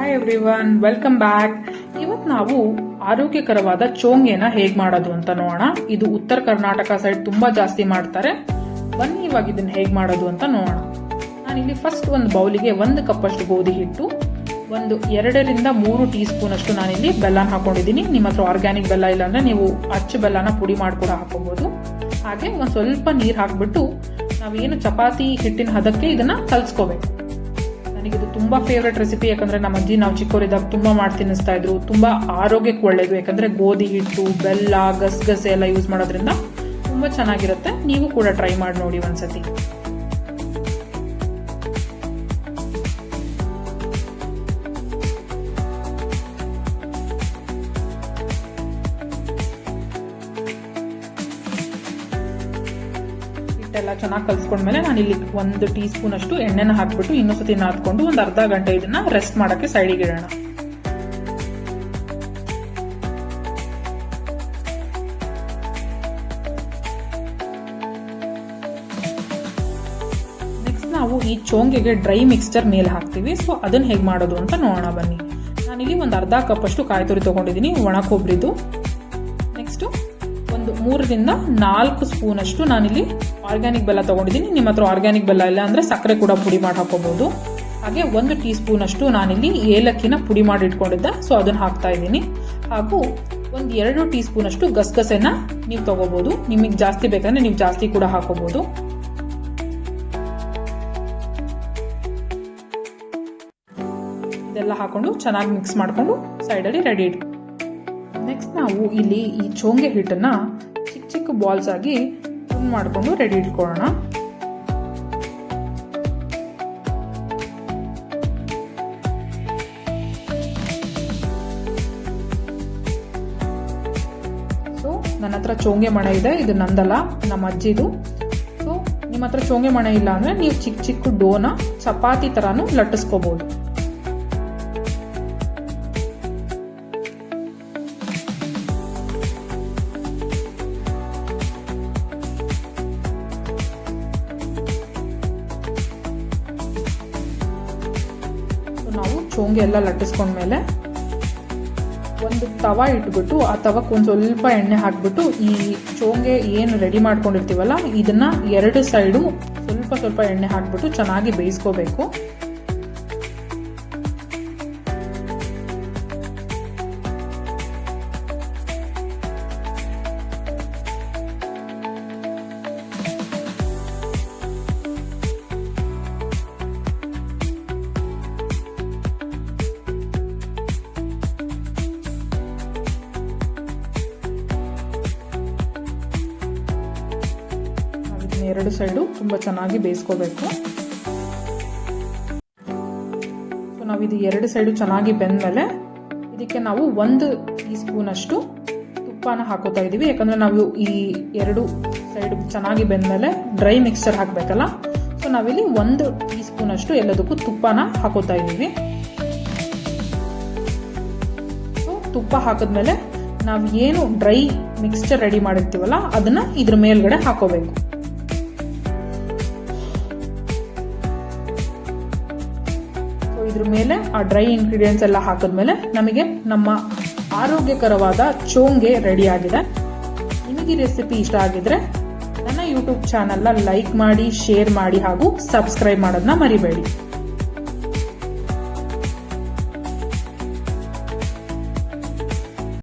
Hi everyone, welcome back. ಇವತ್ತು ನಾವು ಆರೋಗ್ಯಕರವಾದ ಚೋಂಗೆನ ಹೇಗ್ ಮಾಡೋದು ಅಂತ ನೋಡೋಣ. ಇದು ಉತ್ತರ ಕರ್ನಾಟಕ ಸೈಡ್ ತುಂಬಾ ಜಾಸ್ತಿ ಮಾಡ್ತಾರೆ. ಬನ್ನಿ ಇವಾಗ ಇದನ್ನ ಹೇಗ್ ಮಾಡೋದು ಅಂತ ನೋಡೋಣ. ನಾನಿಲ್ಲಿ ಫಸ್ಟ್ ಒಂದು ಬೌಲಿಗೆ 1 ಕಪ್ ಅಷ್ಟು ಗೋಧಿ ಹಿಟ್ಟು, 2 ರಿಂದ 3 ಟೀ ಸ್ಪೂನ್ ಅಷ್ಟು ನಾನಿಲ್ಲಿ ಬೆಲ್ಲನ ಹಾಕೊಂಡಿದ್ದೀನಿ. ನಿಮ್ಮ ಹತ್ರ ಆರ್ಗ್ಯಾನಿಕ್ ಬೆಲ್ಲ ಇಲ್ಲ ಅಂದ್ರೆ ನೀವು ಅಚ್ಚ ಬೆಲ್ಲನ ಪುಡಿ ಮಾಡಿ ಕೂಡ ಹಾಕೋಬಹುದು. ಹಾಗೆ ಒಂದ್ ಸ್ವಲ್ಪ ನೀರ್ ಹಾಕ್ಬಿಟ್ಟು ನಾವೇನು ಚಪಾತಿ ಹಿಟ್ಟಿನ ಹದಕ್ಕೆ ಇದನ್ನ ಕಲ್ಸ್ಕೋಬೇಕು. ನನಗಿದು ತುಂಬಾ ಫೇವ್ರೆಟ್ ರೆಸಿಪಿ, ಯಾಕಂದ್ರೆ ನಮ್ಮ ಅಜ್ಜಿ ನಾವು ಚಿಕ್ಕವರಿದ್ದಾಗ ತುಂಬಾ ಮಾಡಿ ತಿನ್ನಿಸ್ತಾ ಇದ್ರು. ತುಂಬಾ ಆರೋಗ್ಯಕ್ಕೆ ಒಳ್ಳೇದು, ಯಾಕಂದ್ರೆ ಗೋಧಿ ಹಿಟ್ಟು, ಬೆಲ್ಲ, ಗಸಗಸೆ ಎಲ್ಲ ಯೂಸ್ ಮಾಡೋದ್ರಿಂದ ತುಂಬಾ ಚೆನ್ನಾಗಿರುತ್ತೆ. ನೀವು ಕೂಡ ಟ್ರೈ ಮಾಡಿ ನೋಡಿ ಒಂದ್ಸತಿ. ಎಲ್ಲ ಚೆನ್ನಾಗಿ ಕಲ್ಸ್ಕೊಂಡ್ಮೇಲೆ ನಾನು ಇಲ್ಲಿ 1 ಟೀ ಸ್ಪೂನ್ ಅಷ್ಟು ಎಣ್ಣೆನ ಹಾಕ್ಬಿಟ್ಟು ಇನ್ನೊಂದ್ಸತಿ ನಾದ್ಕೊಂಡು ಒಂದು ಅರ್ಧ ಗಂಟೆ ಇದನ್ನ ರೆಸ್ಟ್ ಮಾಡಕ್ಕೆ ಸೈಡಿಗೆ ಇಡೋಣ. ನೆಕ್ಸ್ಟ್ ನಾವು ಈ ಚೋಂಗೆಗೆ ಡ್ರೈ ಮಿಕ್ಸ್ಚರ್ ಮೇಲೆ ಹಾಕ್ತೀವಿ. ಸೊ ಅದನ್ನ ಹೇಗೆ ಮಾಡೋದು ಅಂತ ನೋಡೋಣ ಬನ್ನಿ. ನಾನಿಲ್ಲಿ ಒಂದು ಅರ್ಧ ಕಪ್ ಅಷ್ಟು ಕಾಯಿ ತುರಿ ತಗೊಂಡಿದ್ದೀನಿ, ಒಣ ಕೊಬ್ಬರಿದು. ನೆಕ್ಸ್ಟ್ 3 ರಿಂದ 4 ಸ್ಪೂನ್ ಅಷ್ಟು ನಾನಿಲ್ಲಿ ಆರ್ಗ್ಯಾನಿಕ್ ಬೆಲ್ಲ ತಗೊಂಡಿದ್ದೀನಿ. ನಿಮ್ಮ ಹತ್ರ ಆರ್ಗ್ಯಾನಿಕ್ ಬೆಲ್ಲ ಇಲ್ಲ ಅಂದ್ರೆ ಸಕ್ಕರೆ ಕೂಡ ಪುಡಿ ಮಾಡಿ ಹಾಕೋಬಹುದು. ಹಾಗೆ 1 ಟೀ ಸ್ಪೂನ್ ಅಷ್ಟು ನಾನಿಲ್ಲಿ ಏಲಕ್ಕಿನ ಪುಡಿ ಮಾಡಿ ಇಟ್ಕೊಂಡಿದ್ದೆ, ಸೊ ಅದನ್ನ ಹಾಕ್ತಾ ಇದ್ದೀನಿ. ಹಾಗೂ 2 ಟೀ ಸ್ಪೂನ್ ಅಷ್ಟು ಗಸಗಸೆನ ನೀವು ತಗೋಬಹುದು. ನಿಮಗೆ ಜಾಸ್ತಿ ಬೇಕಂದ್ರೆ ನೀವು ಜಾಸ್ತಿ ಕೂಡ ಹಾಕೋಬಹುದು. ಇದೆಲ್ಲ ಹಾಕೊಂಡು ಚೆನ್ನಾಗಿ ಮಿಕ್ಸ್ ಮಾಡ್ಕೊಂಡು ಸೈಡಲ್ಲಿ ರೆಡಿ ಇಟ್ಕೊ. ನೆಕ್ಸ್ಟ್ ನಾವು ಇಲ್ಲಿ ಈ ಚೋಂಗೆ ಹಿಟ್ಟನ್ನ ಚಿಕ್ಕ ಚಿಕ್ಕ ಬಾಲ್ಸ್ ಆಗಿ ತುಂಡು ಮಾಡಿಕೊಂಡು ರೆಡಿ ಇಟ್ಕೊಳ್ಳೋಣ. ಸೊ ನನ್ನ ಹತ್ರ ಚೋಂಗೆ ಮಣೆ ಇದೆ, ಇದು ನಂದಲ್ಲ, ನಮ್ಮ ಅಜ್ಜಿದು. ಸೊ ನಿಮ್ಮ ಹತ್ರ ಚೋಂಗೆ ಮಣೆ ಇಲ್ಲ ಅಂದ್ರೆ ನೀವು ಚಿಕ್ಕ ಚಿಕ್ಕ ಡೋನ ಚಪಾತಿ ತರಾನು ಲಟ್ಟಿಸ್ಕೋಬಹುದು. ನಾವು ಚೋಂಗೆ ಎಲ್ಲ ಲಟ್ಟಿಸ್ಕೊಂಡ್ಮೇಲೆ ಒಂದು ತವ ಇಟ್ಬಿಟ್ಟು ಆ ತವಕ್ಕೆ ಒಂದು ಸ್ವಲ್ಪ ಎಣ್ಣೆ ಹಾಕ್ಬಿಟ್ಟು ಈ ಚೋಂಗೆ ಏನು ರೆಡಿ ಮಾಡ್ಕೊಂಡಿರ್ತೀವಲ್ಲ ಇದನ್ನ 2 ಸೈಡು ಸ್ವಲ್ಪ ಎಣ್ಣೆ ಹಾಕ್ಬಿಟ್ಟು ಚೆನ್ನಾಗಿ ಬೇಯಿಸ್ಕೋಬೇಕು. ಎರಡು ಸೈಡು ತುಂಬಾ ಚೆನ್ನಾಗಿ ಬೇಯಿಸ್ಕೋಬೇಕು. ಸೊ ನಾವಿದು 2 ಸೈಡು ಚೆನ್ನಾಗಿ ಬೆಂದ್ಮೇಲೆ ಇದಕ್ಕೆ ನಾವು 1 ಟೀ ಸ್ಪೂನ್ ಅಷ್ಟು ತುಪ್ಪನ ಹಾಕೋತಾ ಇದೀವಿ. ಯಾಕಂದ್ರೆ ನಾವು ಈ 2 ಸೈಡ್ ಚೆನ್ನಾಗಿ ಬೆಂದ್ಮೇಲೆ ಡ್ರೈ ಮಿಕ್ಸ್ಚರ್ ಹಾಕ್ಬೇಕಲ್ಲ. ಸೊ ನಾವಿಲ್ಲಿ 1 ಟೀ ಸ್ಪೂನ್ ಅಷ್ಟು ಎಲ್ಲದಕ್ಕೂ ತುಪ್ಪನ ಹಾಕೋತಾ ಇದೀವಿ. ಸೊ ತುಪ್ಪ ಹಾಕಿದ್ಮೇಲೆ ನಾವು ಏನು ಡ್ರೈ ಮಿಕ್ಸ್ಚರ್ ರೆಡಿ ಮಾಡಿರ್ತೀವಲ್ಲ ಅದನ್ನ ಇದ್ರ ಮೇಲ್ಗಡೆ ಹಾಕೋಬೇಕು. ಇದ್ರ ಮೇಲೆ ಆ ಡ್ರೈ ಇಂಗ್ರೀಡಿಯೆಂಟ್ಸ್ ಎಲ್ಲ ಹಾಕಿದ್ಮೇಲೆ ನಮಗೆ ನಮ್ಮ ಆರೋಗ್ಯಕರವಾದ ಚೋಂಗೆ ರೆಡಿ ಆಗಿದೆ. ನಿಮಗೆ ಈ ರೆಸಿಪಿ ಇಷ್ಟ ಆಗಿದ್ರೆ ನನ್ನ ಯೂಟ್ಯೂಬ್ ಚಾನೆಲ್ನ ಲೈಕ್ ಮಾಡಿ, ಶೇರ್ ಮಾಡಿ ಹಾಗೂ ಸಬ್ಸ್ಕ್ರೈಬ್ ಮಾಡೋದನ್ನ ಮರಿಬೇಡಿ.